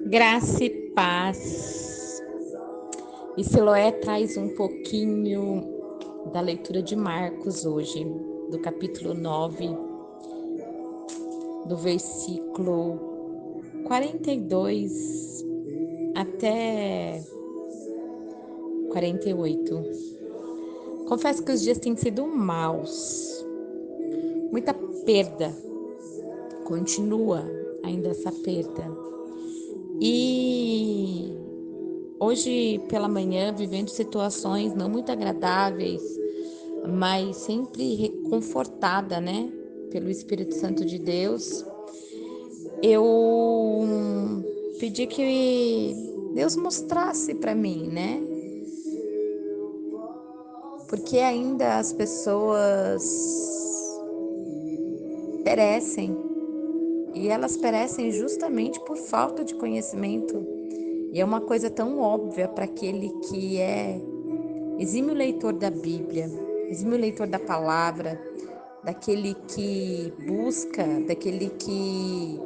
Graça e paz. E Siloé traz um pouquinho da leitura de Marcos hoje, do capítulo 9, do versículo 42 até 48. Confesso que os dias têm sido maus, muita perda, continua ainda essa perda. E hoje pela manhã, vivendo situações não muito agradáveis, mas sempre reconfortada, né, pelo Espírito Santo de Deus, eu pedi que Deus mostrasse para mim, né, porque ainda as pessoas perecem, e elas perecem justamente por falta de conhecimento. E é uma coisa tão óbvia para aquele que é exímio leitor da Bíblia, exímio leitor da palavra, daquele que busca, daquele que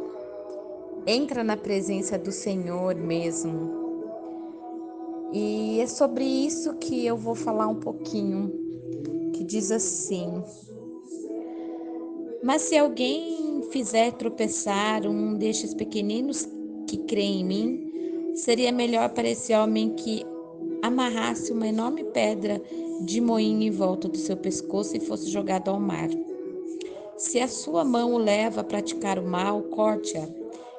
entra na presença do Senhor mesmo. E é sobre isso que eu vou falar um pouquinho, que diz assim: mas se alguém fizer tropeçar um destes pequeninos que creem em mim, seria melhor para esse homem que amarrasse uma enorme pedra de moinho em volta do seu pescoço e fosse jogado ao mar. Se a sua mão o leva a praticar o mal, corte-a.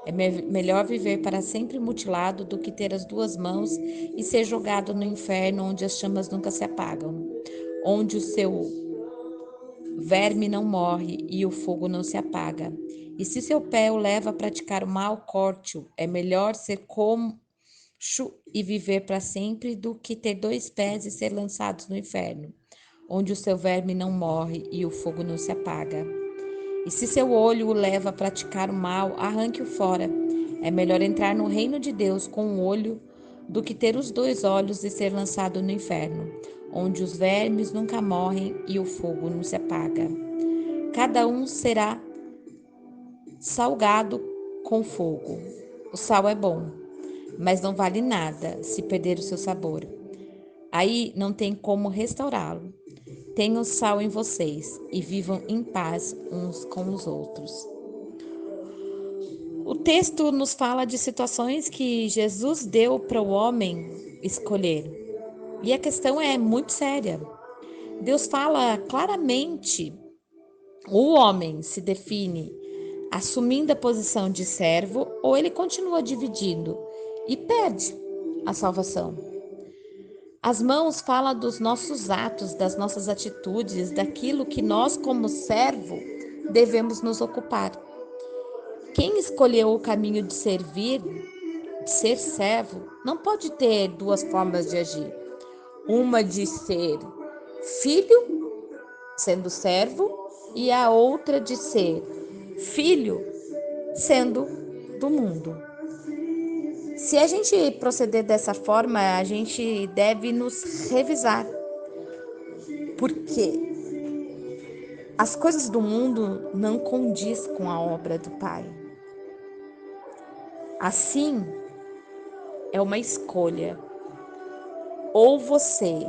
É melhor viver para sempre mutilado do que ter as duas mãos e ser jogado no inferno, onde as chamas nunca se apagam, onde o seu verme não morre e o fogo não se apaga. E se seu pé o leva a praticar o mal, corte-o. É melhor ser coxo e viver para sempre do que ter dois pés e ser lançados no inferno, onde o seu verme não morre e o fogo não se apaga. E se seu olho o leva a praticar o mal, arranque-o fora. É melhor entrar no reino de Deus com um olho do que ter os dois olhos e ser lançado no inferno, onde os vermes nunca morrem e o fogo não se apaga. Cada um será salgado com fogo. O sal é bom, mas não vale nada se perder o seu sabor. Aí não tem como restaurá-lo. Tenham sal em vocês e vivam em paz uns com os outros. O texto nos fala de situações que Jesus deu para o homem escolher. E a questão é muito séria. Deus fala claramente: o homem se define assumindo a posição de servo ou ele continua dividindo e perde a salvação. As mãos falam dos nossos atos, das nossas atitudes, daquilo que nós, como servo, devemos nos ocupar. Quem escolheu o caminho de servir, de ser servo, não pode ter duas formas de agir. Uma de ser filho, sendo servo, e a outra de ser filho, sendo do mundo. Se a gente proceder dessa forma, a gente deve nos revisar, porque as coisas do mundo não condiz com a obra do Pai. Assim, é uma escolha. Ou você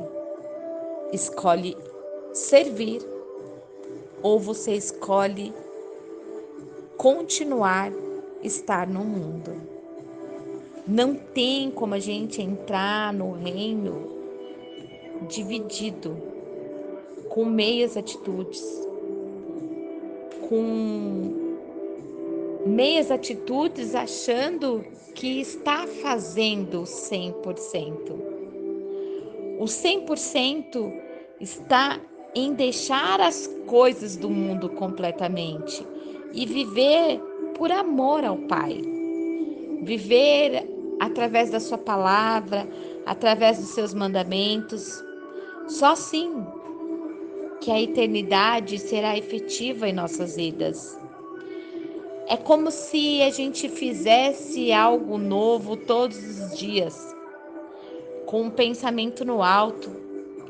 escolhe servir, ou você escolhe continuar estar no mundo. Não tem como a gente entrar no reino dividido, com meias atitudes, com meias atitudes achando que está fazendo 100%. O 100% está em deixar as coisas do mundo completamente e viver por amor ao Pai. Viver através da sua palavra, através dos seus mandamentos. Só assim que a eternidade será efetiva em nossas vidas. É como se a gente fizesse algo novo todos os dias, com um pensamento no alto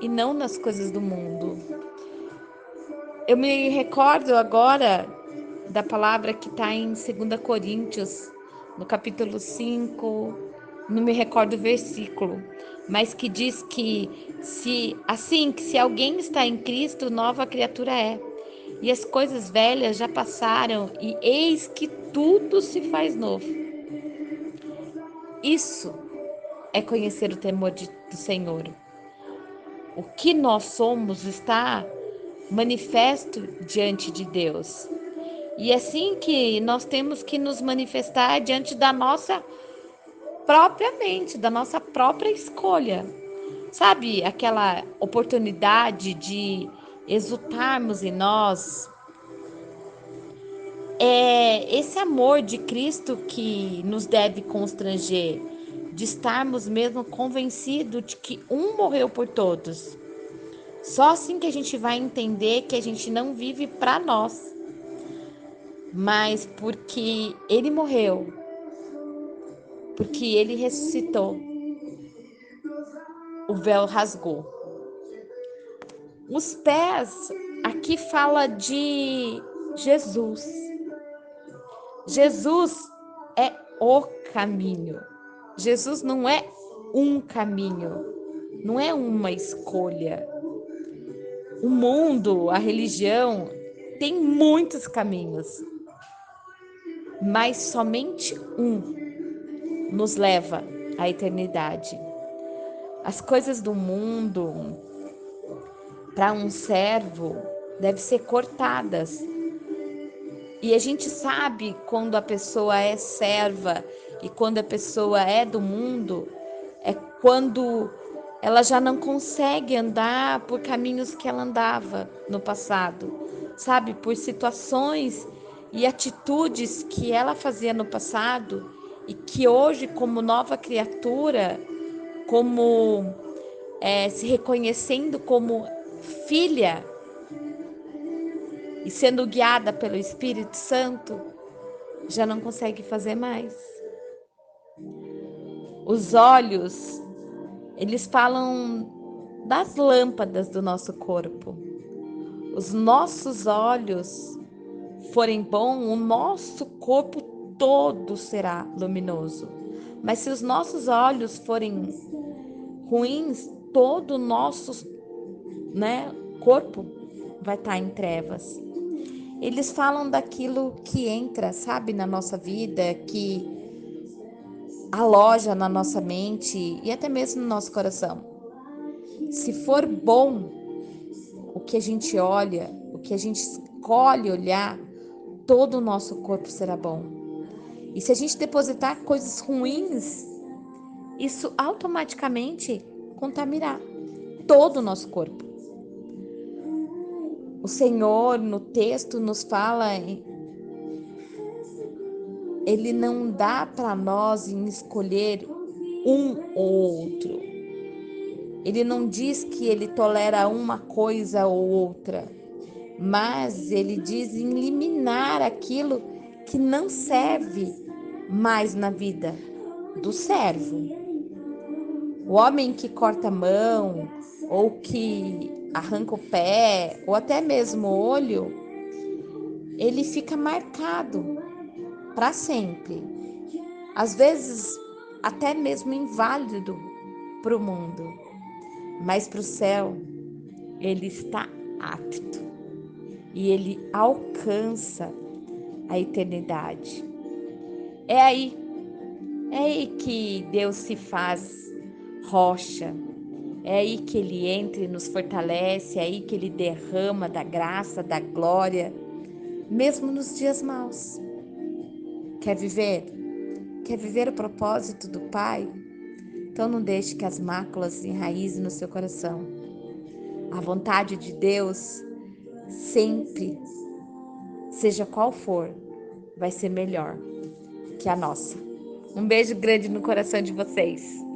e não nas coisas do mundo. Eu me recordo agora da palavra que está em 2 Coríntios, no capítulo 5, não me recordo o versículo, mas que diz que se alguém está em Cristo, nova criatura é. E as coisas velhas já passaram e eis que tudo se faz novo. Isso é conhecer o temor do Senhor. O que nós somos está manifesto diante de Deus. E é assim que nós temos que nos manifestar diante da nossa própria mente, da nossa própria escolha. Sabe, aquela oportunidade de exultarmos em nós. É esse amor de Cristo que nos deve constranger, de estarmos mesmo convencidos de que um morreu por todos. Só assim que a gente vai entender que a gente não vive para nós, mas porque ele morreu, porque ele ressuscitou, o véu rasgou. Os pés, aqui fala de Jesus. Jesus é o caminho. Jesus não é um caminho, não é uma escolha. O mundo, a religião, tem muitos caminhos, mas somente um nos leva à eternidade. As coisas do mundo, para um servo, devem ser cortadas. E a gente sabe quando a pessoa é serva e quando a pessoa é do mundo, é quando ela já não consegue andar por caminhos que ela andava no passado, sabe? Por situações e atitudes que ela fazia no passado e que hoje, como nova criatura, como se reconhecendo como filha e sendo guiada pelo Espírito Santo, já não consegue fazer mais. Os olhos, eles falam das lâmpadas do nosso corpo. Os nossos olhos forem bons, o nosso corpo todo será luminoso. Mas se os nossos olhos forem ruins, todo o nosso, corpo vai estar em trevas. Eles falam daquilo que entra, sabe, na nossa vida, que aloja na nossa mente e até mesmo no nosso coração. Se for bom o que a gente olha, o que a gente escolhe olhar, todo o nosso corpo será bom. E se a gente depositar coisas ruins, isso automaticamente contaminará todo o nosso corpo. O Senhor, no texto, nos fala, Ele não dá para nós em escolher um ou outro. Ele não diz que Ele tolera uma coisa ou outra, mas Ele diz em eliminar aquilo que não serve mais na vida do servo. O homem que corta a mão, ou que arranca o pé, ou até mesmo o olho, ele fica marcado para sempre. Às vezes, até mesmo inválido para o mundo, mas para o céu, ele está apto e ele alcança a eternidade. É aí que Deus se faz rocha. É aí que Ele entra e nos fortalece, é aí que Ele derrama da graça, da glória, mesmo nos dias maus. Quer viver? Quer viver o propósito do Pai? Então não deixe que as máculas enraizem no seu coração. A vontade de Deus, sempre, seja qual for, vai ser melhor que a nossa. Um beijo grande no coração de vocês.